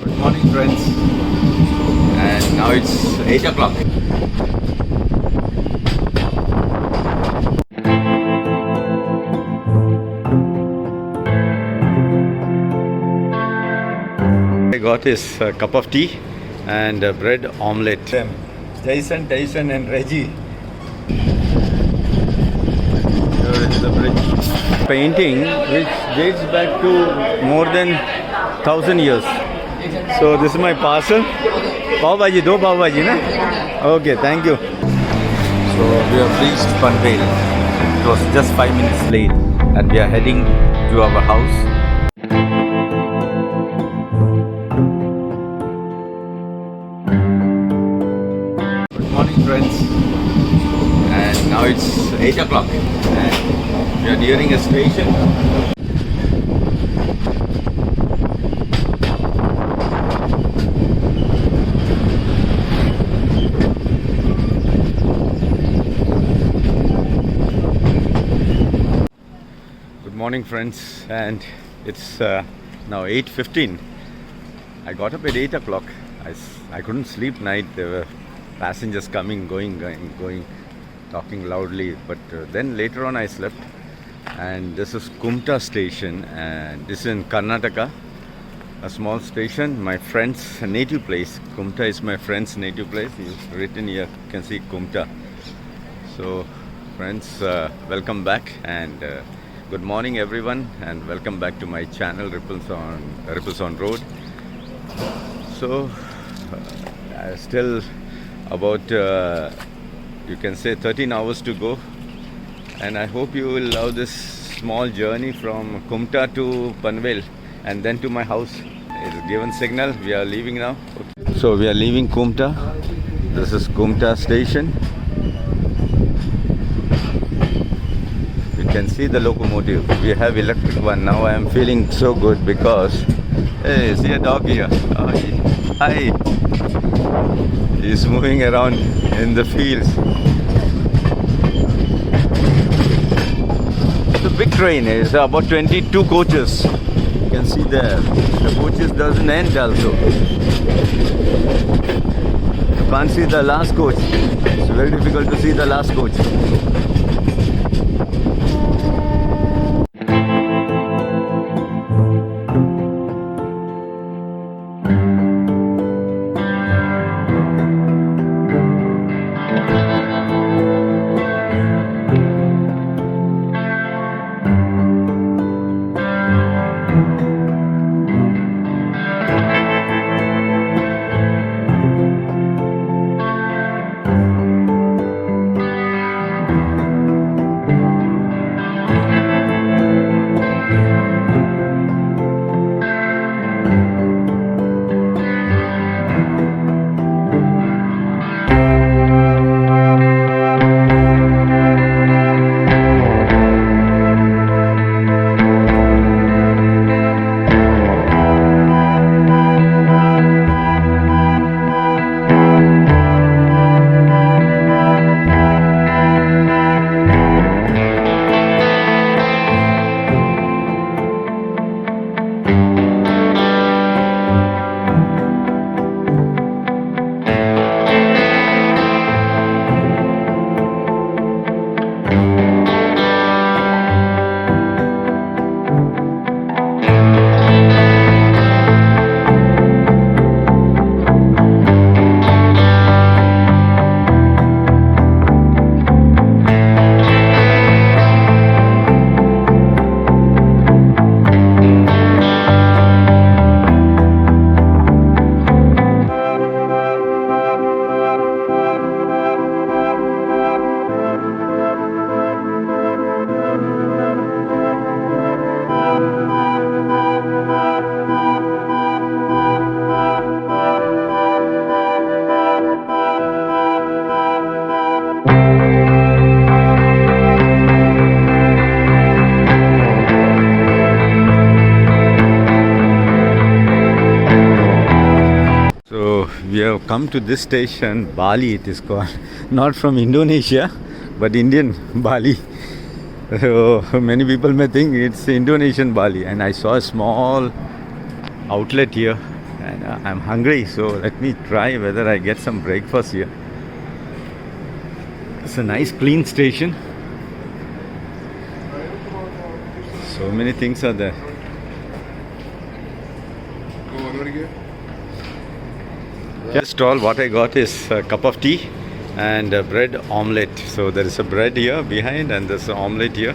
Good morning, friends. And now it's 8 o'clock. I got his cup of tea and bread omelette. Jason, Tyson, and Reggie. Here is the bridge. Painting which dates back to more than 1,000 years. So this is my parcel. Pav Bhaji, do Pav Bhaji, na? Okay, thank you. So we have reached Panvel. It was just 5 minutes late and we are heading to our house. Good morning, friends. And now it's 8 o'clock and we are nearing a station. Morning, friends, and it's now 8:15. I got up at 8 o'clock. I couldn't sleep night. There were passengers coming, going, talking loudly. But then later on I slept. And this is Kumta station, and this is in Karnataka, a small station. My friend's native place. Kumta is my friend's native place. It's written here. You can see Kumta. So, friends, welcome back and. Good morning, everyone, and welcome back to my channel, Ripples on Road. So, still about you can say 13 hours to go, and I hope you will love this small journey from Kumta to Panvel and then to my house. It's given signal. We are leaving now. So we are leaving Kumta. This is Kumta station. You can see the locomotive. We have electric one now. I am feeling so good because hey, see a dog here. Oh, hi. He's moving around in the fields. It's a big train. It's about 22 coaches. You can see there. The coaches doesn't end also. You can't see the last coach. It's very difficult to see the last coach. We have come to this station, Bali it is called, not from Indonesia, but Indian Bali. So many people may think it's Indonesian Bali, and I saw a small outlet here, And I'm hungry, so let me try whether I get some breakfast here. It's a nice clean station. So many things are there. Just all what I got is a cup of tea and a bread omelette. So there is a bread here behind and there's an omelette here.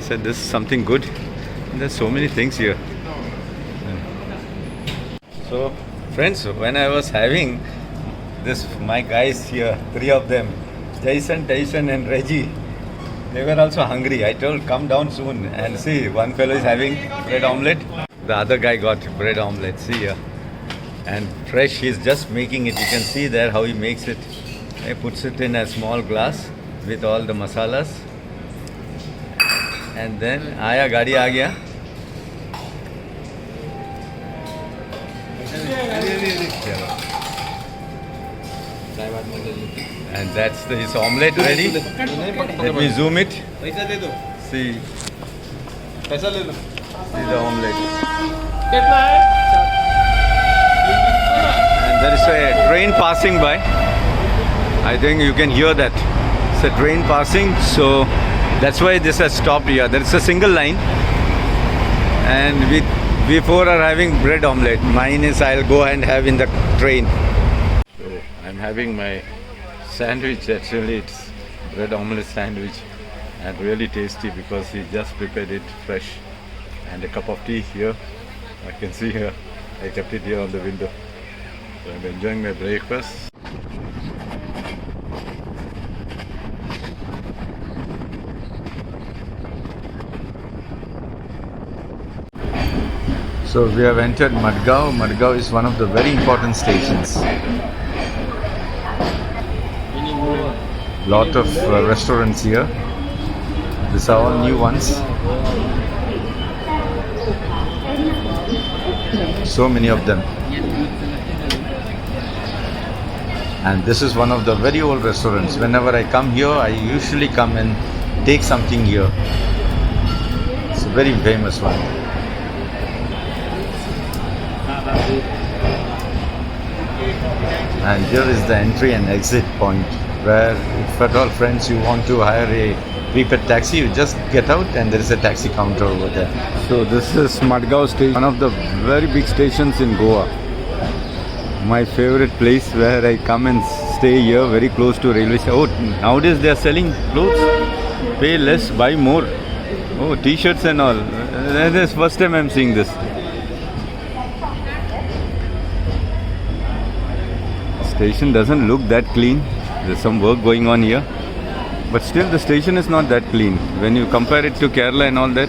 Said this is something good. And there's so many things here. So friends, when I was having this, my guys here, three of them, Jason and Reggie, they were also hungry. I told come down soon and see, one fellow is having bread omelette. The other guy got bread omelette, see here. And fresh, he's just making it. You can see there how he makes it. He puts it in a small glass with all the masalas. And then, aaya, gaadi aa gaya. And that's his omelette ready. Let me zoom it. See. See the omelette. And there is a train passing by. I think you can hear that. It's a train passing, so that's why this has stopped here. There is a single line. And we four are having bread omelette. Mine is I'll go and have in the train. So I'm having my sandwich. Actually, it's bread omelette sandwich, and really tasty because he just prepared it fresh. And a cup of tea here. I can see here. I kept it here on the window. So I'm enjoying my breakfast. So we have entered Madgaon. Madgaon is one of the very important stations. Lot of restaurants here. These are all new ones. So many of them. And this is one of the very old restaurants. Whenever I come here, I usually come and take something here. It's a very famous one. And here is the entry and exit point, where if at all friends you want to hire a prepaid taxi, you just get out and there is a taxi counter over there. So this is Madgaon station, one of the very big stations in Goa. My favorite place where I come and stay here, very close to railway station. Oh, nowadays they are selling clothes. Pay less, buy more. Oh, t-shirts and all. This is first time I am seeing this. Station doesn't look that clean. There's some work going on here, but still the station is not that clean. When you compare it to Kerala and all that,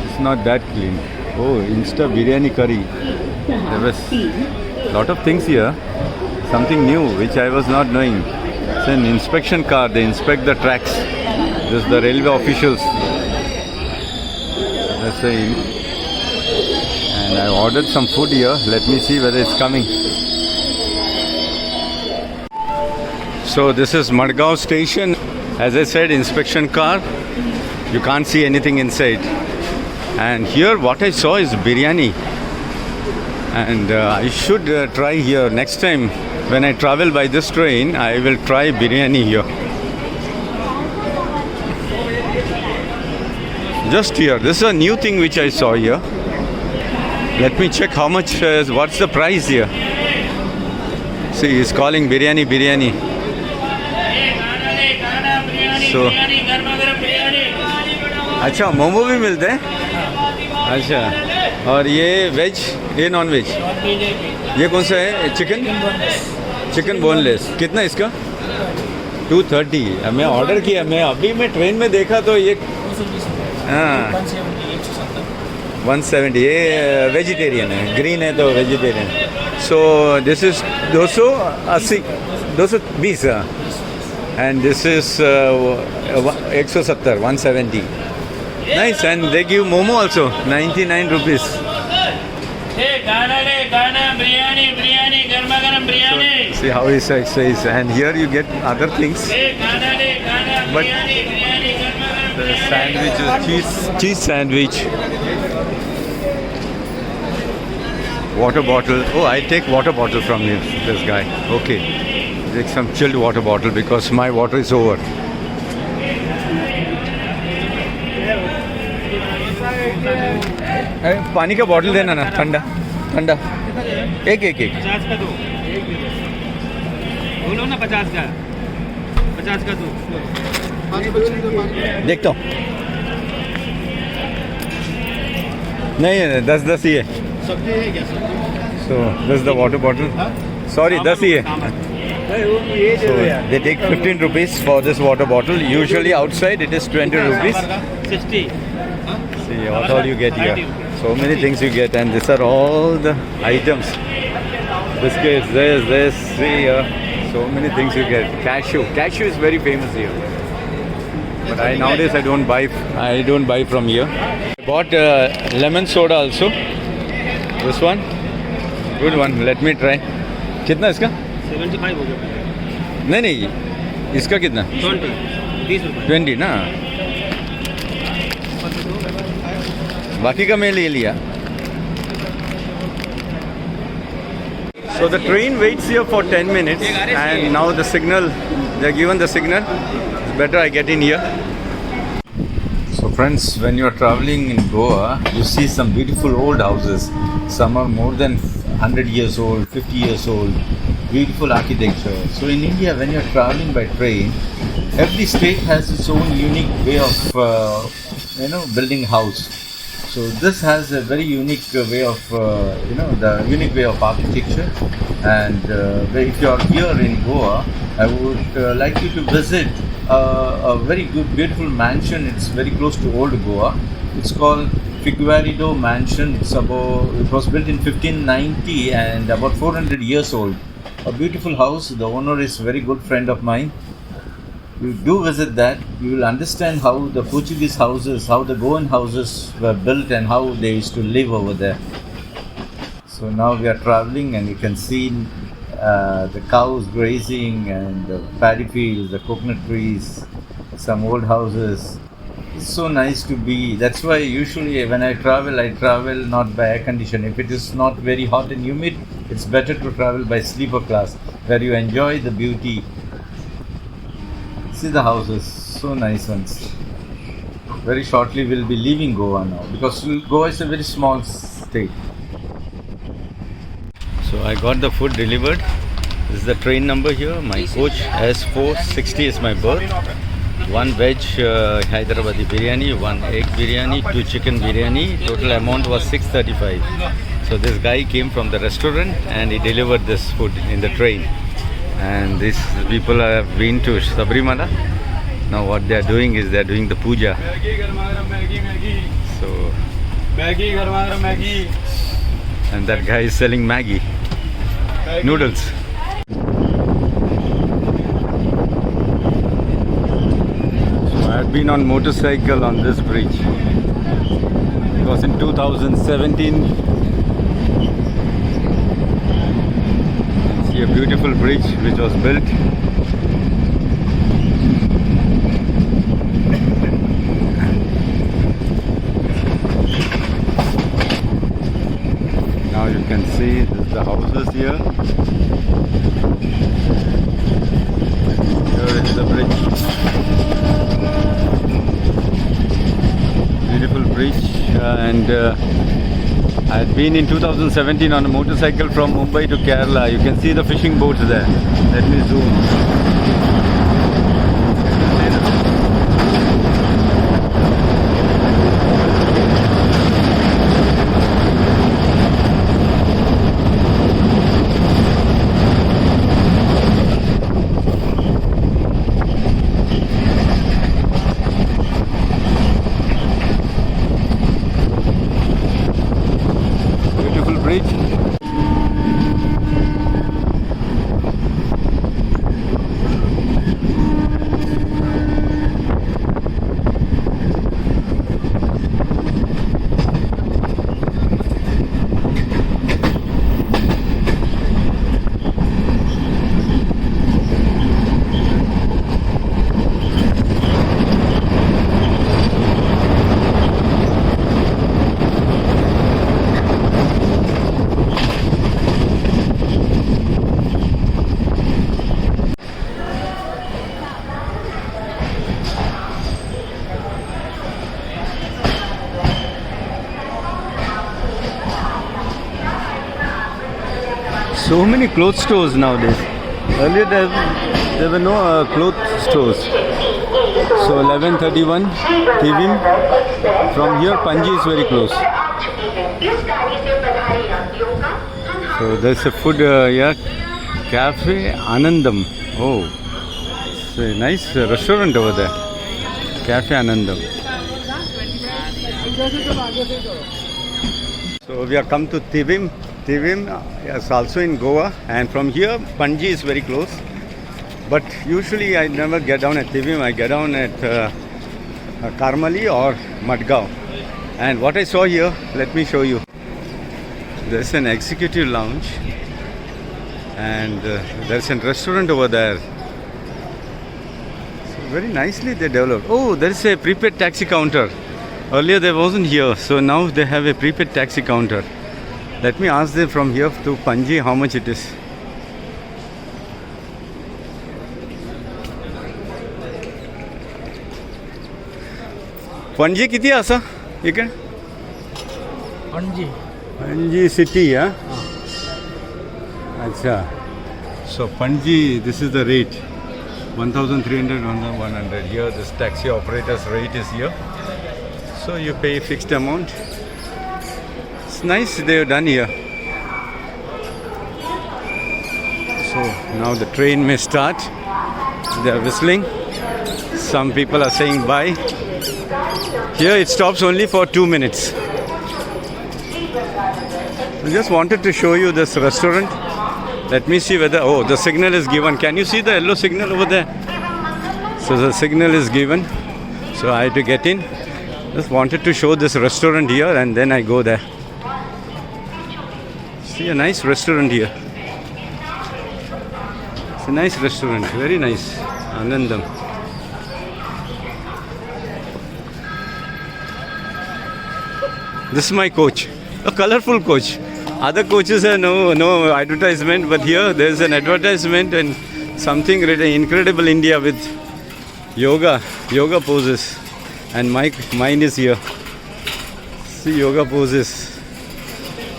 it's not that clean. Oh, Insta biryani curry. There was a lot of things here. Something new which I was not knowing. It's an inspection car. They inspect the tracks. This is the railway officials. That's saying. And I ordered some food here. Let me see whether it's coming. So this is Madgaon station. As I said, inspection car. You can't see anything inside. And here what I saw is biryani. And I should try here. Next time when I travel by this train, I will try biryani here. Just here. This is a new thing which I saw here. Let me check how much, what's the price here. See, he's calling biryani, biryani. So, अच्छा मोमो भी मिलते हैं अच्छा और ये veg ये non veg ये कौन सा है चिकन बोनलेस कितना इसका 230 मैं ऑर्डर किया मैं ट्रेन में देखा तो ये हाँ 170 ये वेजिटेरियन है ग्रीन है तो vegetarian so this is 280 220 and this is 170 170 nice and they give momo also 99 rupees see how he says and here you get other things but the sandwich is cheese sandwich water bottle. Oh, I take water bottle from this guy. Okay. Take some chilled water bottle because my water is over. पानी का bottle देना ना ठंडा ठंडा एक एक एक 50 का दो बोलो ना 50 का 50 का दो देखता हूँ नहीं 10 ही है so this is the water bottle sorry 10 ही है so they take 15 rupees for this water bottle usually outside it is 20 rupees 60 see what all you get here so many things you get and these are all the items biscuits this see here so many things you get cashew is very famous here but nowadays I don't buy from here I bought lemon soda also this one good one let me try कितना इसका 75 हो गया नहीं इसका कितना 20 रुपए 20 ना बाकी का मैं ले लिया so the train waits here for 10 minutes and now the signal they're given the signal it's better I get in here so friends when you're traveling in Goa you see some beautiful old houses some are more than 100 years old 50 years old beautiful architecture so in India when you're traveling by train every state has its own unique way of building house so this has a very unique way of the unique way of architecture and if you are here in Goa I would like you to visit a very good beautiful mansion it's very close to old Goa it's called Figueiredo Mansion it was built in 1590 and about 400 years old a beautiful house the owner is a very good friend of mine you do visit that you will understand how the Portuguese houses how the Goan houses were built and how they used to live over there so now we are traveling and you can see the cows grazing and the paddy fields the coconut trees some old houses it's so nice to be that's why usually when I travel not by air condition if it is not very hot and humid it's better to travel by sleeper class where you enjoy the beauty see the houses so nice ones very shortly we'll be leaving Goa now because Goa is a very small state so I got the food delivered this is the train number here my coach S460 is my berth one veg Hyderabadi biryani one egg biryani 2 chicken biryani total amount was 635 so this guy came from the restaurant and he delivered this food in the train and these people have been to Sabrimala now what they are doing is they are doing the puja so Maggi and that guy is selling Maggi noodles so I had been on motorcycle on this bridge it was in 2017 a beautiful bridge which was built now you can see the houses here here is the bridge beautiful bridge and I had been in 2017 on a motorcycle from Mumbai to Kerala. You can see the fishing boats there. Let me zoom. Bridge. So many clothes stores nowadays. Earlier there were no clothes stores. So 1131 Tivim. From here Panji is very close. So there's a food here, Cafe Anandam. Oh, it's a nice restaurant over there. Cafe Anandam. So we have come to Tivim. Tivim is also in Goa, and from here Panji is very close. But usually I never get down at Tivim. I get down at Karmali or Madgaon. And what I saw here, let me show you. There's an executive lounge, and there's a restaurant over there. So very nicely they developed. Oh, there's a prepaid taxi counter. Earlier there wasn't here, so now they have a prepaid taxi counter. Let me ask them from here to Panji how much it is. Panji किती असा इकडे? Panji city, huh? Acha. So Panji, this is the rate. 1,300, 1,100. Here this taxi operator's rate is here. So you pay fixed amount. It's nice they have done here. So now the train may start. They are whistling. Some people are saying bye. Here it stops only for 2 minutes. I just wanted to show you this restaurant. Let me see whether, oh, the signal is given. Can you see the yellow signal over there? So the signal is given. So I had to get in. Just wanted to show this restaurant here, and then I go there. See a nice restaurant here. It's a nice restaurant, very nice. Anandam. This is my coach, a colorful coach. Other coaches have no advertisement, but here there's an advertisement and something written Incredible India with yoga poses, and mine is here. See yoga poses.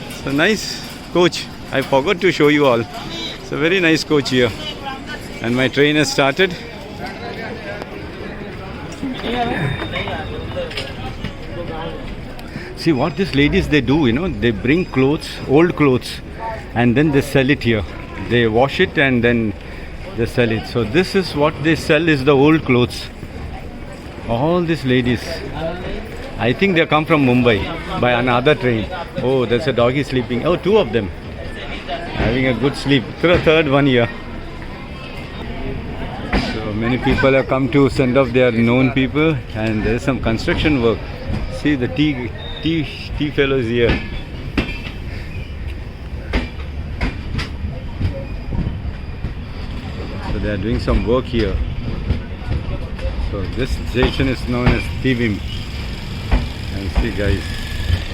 It's a nice coach. I forgot to show you all. It's a very nice coach here, and my train has started. See what these ladies they do, they bring clothes, old clothes, and then they sell it here. They wash it and then they sell it. So this is what they sell, is the old clothes. All these ladies, I think they come from Mumbai by another train. Oh, there's a doggy sleeping. Oh, 2 of them having a good sleep. Third one here. So many people have come to send off their known people, and there's some construction work. See the tea fellows here. So they are doing some work here. So this station is known as Tivim. And see guys,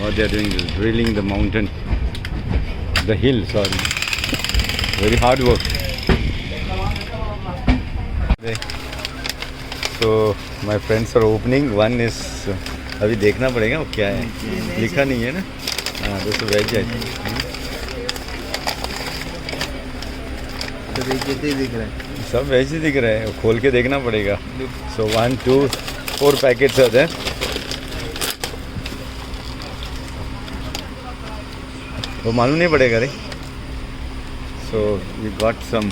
what they are doing is drilling the mountain, the hill, sorry. Very hard work. So my friends are opening. One is अभी देखना पड़ेगा वो क्या है, लिखा नहीं है ना. हाँ, दोस्तों वेज है. तो वेज दिख रहा है, सब वेज ही दिख रहा है, खोल के देखना पड़ेगा. सो 1, 2, 4 पैकेट्स आते हैं. वो मालूम नहीं पड़ेगा रे. So we got some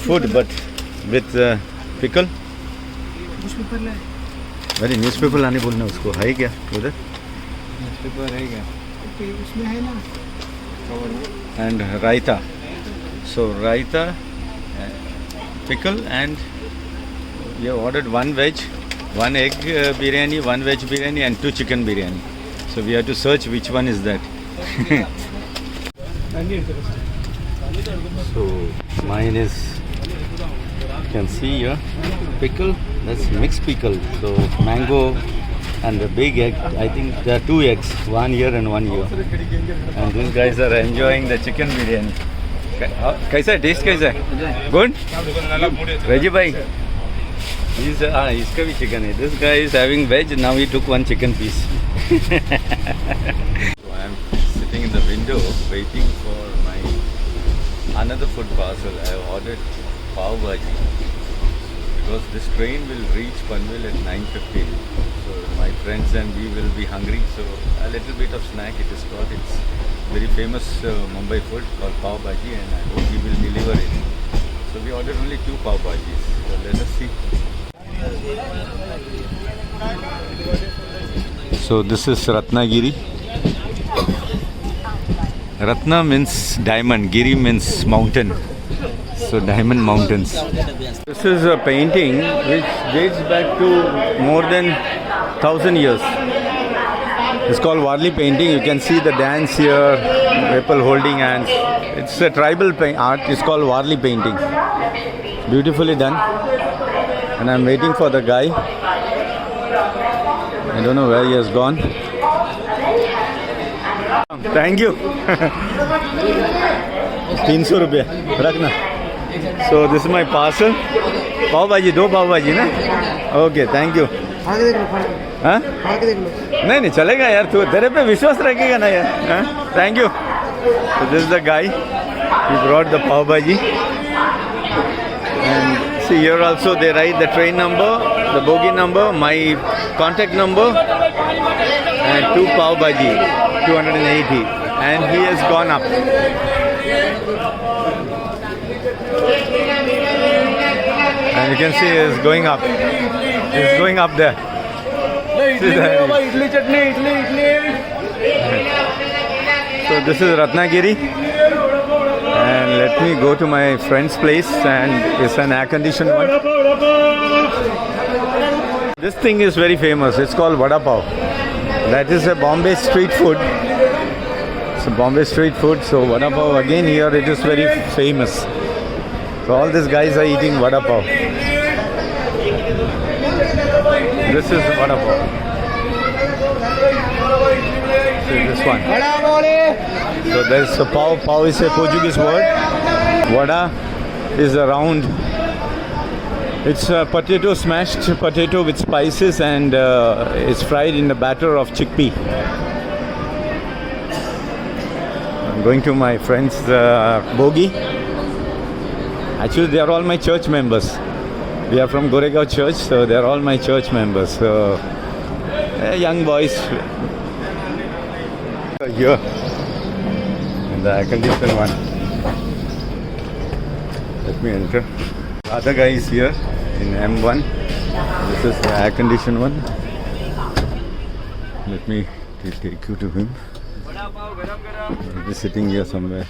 food but with pickle. अरे न्यूज़पेपर लाने बोलना उसको, है क्या उधर? न्यूज़पेपर है क्या? उसमें है ना. And raita. So raita, pickle, and we have ordered 1 veg, 1 egg biryani, 1 veg biryani, and 2 chicken biryani. So we have to search which one is that. So mine is, you can see here, pickle. That's mixed pickle. So mango and the big egg. I think there are 2 eggs, 1 here and 1 here. And these guys are enjoying the chicken biryani. कैसा है test, कैसा है? Good. Veggie भाई, इसका भी chicken है. This guy is having veg. Now he took 1 chicken piece. So I am sitting in the window waiting for my another food parcel. I have ordered pav bhaji because this train will reach Panvel at 9:15. So my friends and we will be hungry. So a little bit of snack it is called. It's very famous Mumbai food called pav bhaji, and I hope he will deliver it. So we ordered only 2 pav bhajis. So let us see. So this is Ratnagiri. Ratna means diamond, Giri means mountain. So diamond mountains. This is a painting which dates back to more than 1,000 years. It's called Warli painting. You can see the dance here, people holding hands. It's a tribal art. It's called Warli painting. Beautifully done. And I'm waiting for the guy. I don't know where he has gone. Thank you. 300 rupiah. Rakhna. So this is my parcel. Pav bhaji, 2 pav bhaji na? Okay, thank you. हाँ? नहीं नहीं चलेगा यार, तू तेरे पे विश्वास रखेगा ना यार. हाँ? Thank you. So this is the guy. He brought the pav bhaji. And see here also they write the train number, the bogie number, my contact number, and 2 pav bhaji, 280. And he has gone up. And you can see he is going up. He is going up there. So this is Ratnagiri. And let me go to my friend's place, and it's an air-conditioned one. This thing is very famous. It's called Vada Pav. That is a Bombay street food. It's a Bombay street food. So Vada Pav again here it is very famous. So all these guys are eating Vada Pav. This is Vada Pav. See this one. So there's a pav. Pav is a Portuguese word. Vada is a round. It's a potato, smashed potato with spices, and it's fried in the batter of chickpea. I'm going to my friend's bogie. Actually, they are all my church members. We are from Goregaon Church, so they are all my church members. So, young boys. Here, in the air-conditioned one. Let me enter. The other guy is here in M1. This is the air-conditioned one. Let me take you to him. He'll be sitting here somewhere.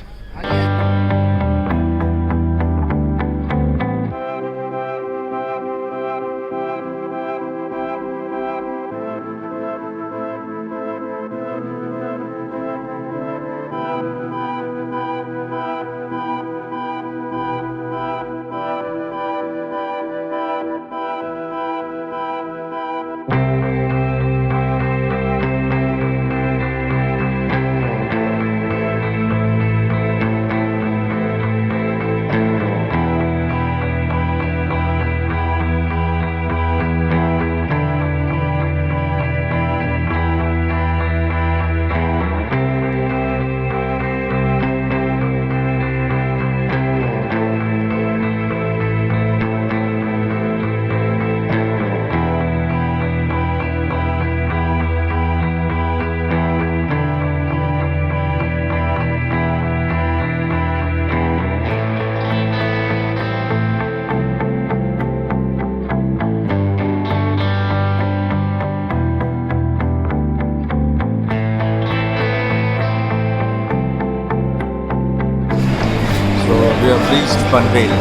We have reached Panvel.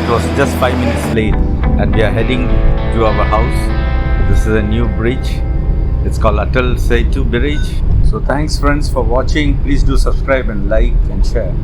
It was just 5 minutes late, and we are heading to our house. This is a new bridge. It's called Atal Setu Bridge. So thanks friends for watching. Please do subscribe and like and share.